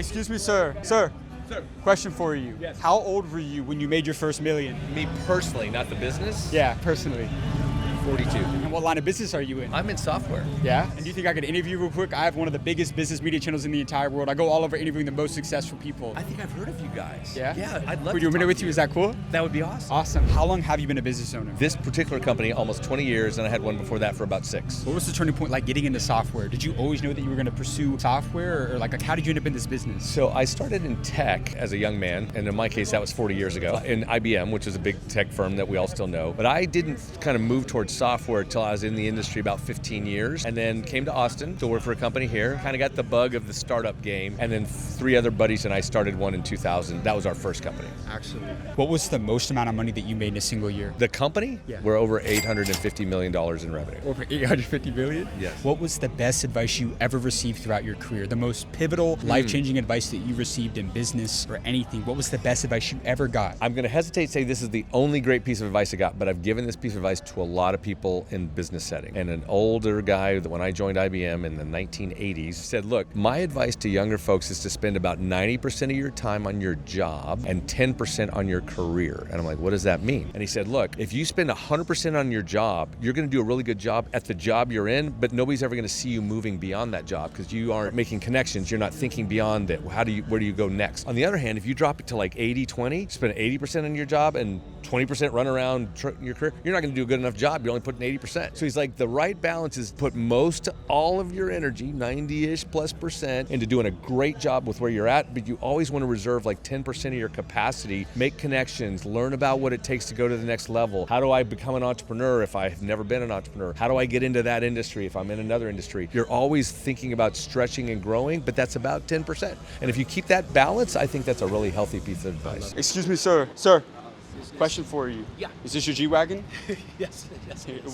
Excuse me, sir. Sir. Sir. Question for you. Yes. How old were you when you made your first million? Me personally, not the business? Yeah, personally. 42. And what line of business are you in? I'm in software. Yeah? And do you think I could interview real quick? I have one of the biggest business media channels in the entire world. I go all over interviewing the most successful people. I think I've heard of you guys. Yeah? Yeah, I'd love Would to you want me to talk with you? Is that cool? That would be awesome. Awesome. How long have you been a business owner? This particular company, almost 20 years, and I had one before that for about 6. What was the turning point like getting into software? Did you always know that you were going to pursue software or like how did you end up in this business? So I started in tech as a young man, and in my case, that was 40 years ago, in IBM, which is a big tech firm that we all still know. But I didn't kind of move towards software until I was in the industry about 15 years, and then came to Austin to work for a company here. Kind of got the bug of the startup game, and then 3 other buddies and I started one in 2000. That was our first company. Actually. What was the most amount of money that you made in a single year? The company? Yeah. We're over $850 million in revenue. Over 850 million? Yes. What was the best advice you ever received throughout your career? The most pivotal, life-changing advice that you received in business or anything? What was the best advice you ever got? I'm going to hesitate to say this is the only great piece of advice I got, but I've given this piece of advice to a lot of people in business setting. And an older guy that when I joined IBM in the 1980s said, look, my advice to younger folks is to spend about 90% of your time on your job and 10% on your career. And I'm like, what does that mean? And he said, look, if you spend 100% on your job, you're going to do a really good job at the job you're in, but nobody's ever going to see you moving beyond that job because you aren't making connections. You're not thinking beyond it. Where do you go next? On the other hand, if you drop it to like 80-20, spend 80% on your job and 20% run around your career, you're not going to do a good enough job. You're only putting 80%. So he's like, the right balance is put most all of your energy, 90-ish plus percent, into doing a great job with where you're at, but you always want to reserve like 10% of your capacity, make connections, learn about what it takes to go to the next level. How do I become an entrepreneur if I've never been an entrepreneur? How do I get into that industry if I'm in another industry? You're always thinking about stretching and growing, but that's about 10%. And if you keep that balance, I think that's a really healthy piece of advice. Excuse me, sir. Sir. Question for you. Yeah. Is this your G-Wagon? Yes.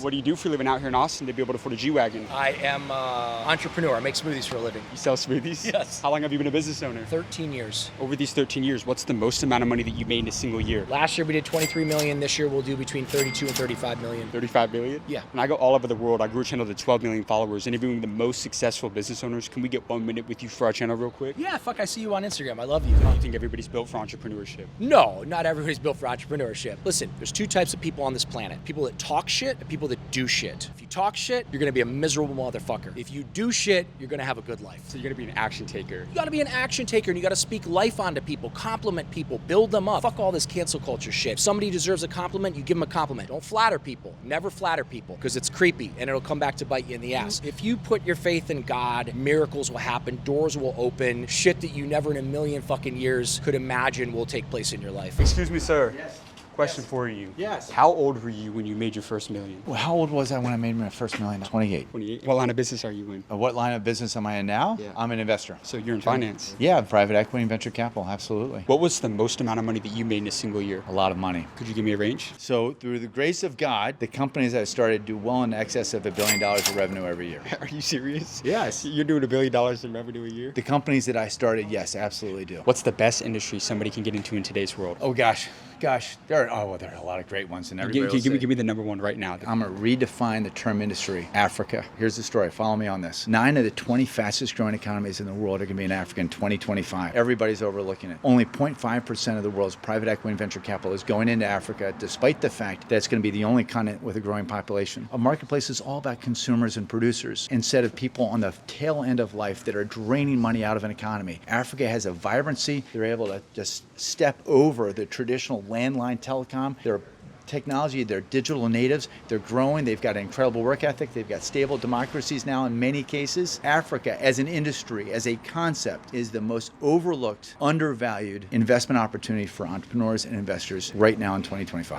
What do you do for a living out here in Austin to be able to afford a G-Wagon? I am an entrepreneur. I make smoothies for a living. You sell smoothies? Yes. How long have you been a business owner? 13 years. Over these 13 years, what's the most amount of money that you made in a single year? Last year we did 23 million. This year we'll do between 32 and 35 million. 35 million? Yeah. And I go all over the world. I grew a channel to 12 million followers, interviewing the most successful business owners. Can we get 1 minute with you for our channel real quick? Yeah, fuck, I see you on Instagram. I love you. Do you think everybody's built for entrepreneurship? No, not everybody's built for entrepreneurship. Listen, there's 2 types of people on this planet. People that talk shit and people that do shit. If you talk shit, you're gonna be a miserable motherfucker. If you do shit, you're gonna have a good life. So you're gonna be an action taker. You gotta be an action taker and you gotta speak life onto people, compliment people, build them up. Fuck all this cancel culture shit. If somebody deserves a compliment, you give them a compliment. Don't flatter people. Never flatter people because it's creepy and it'll come back to bite you in the ass. If you put your faith in God, miracles will happen, doors will open, shit that you never in a million fucking years could imagine will take place in your life. Excuse me, sir. Yes. Question for you. Yes. How old were you when you made your first million? Well, how old was I when I made my first million? 28. 28. What line of business are you in? What line of business am I in now? Yeah. I'm an investor. So you're in finance. Yeah, private equity and venture capital, absolutely. What was the most amount of money that you made in a single year? A lot of money. Could you give me a range? So through the grace of God, the companies I started do well in excess of $1 billion of revenue every year. Are you serious? Yes. You're doing $1 billion in revenue a year? The companies that I started, yes, absolutely do. What's the best industry somebody can get into in today's world? Oh gosh, there are a lot of great ones, and everybody will say, Give me the number one right now. I'm going to redefine the term industry. Africa. Here's the story. Follow me on this. 9 of the 20 fastest growing economies in the world are going to be in Africa in 2025. Everybody's overlooking it. Only 0.5% of the world's private equity and venture capital is going into Africa, despite the fact that it's going to be the only continent with a growing population. A marketplace is all about consumers and producers instead of people on the tail end of life that are draining money out of an economy. Africa has a vibrancy. They're able to just step over the traditional landline telecom. They're technology, they're digital natives, they're growing, they've got an incredible work ethic, they've got stable democracies now in many cases. Africa as an industry, as a concept, is the most overlooked, undervalued investment opportunity for entrepreneurs and investors right now in 2025.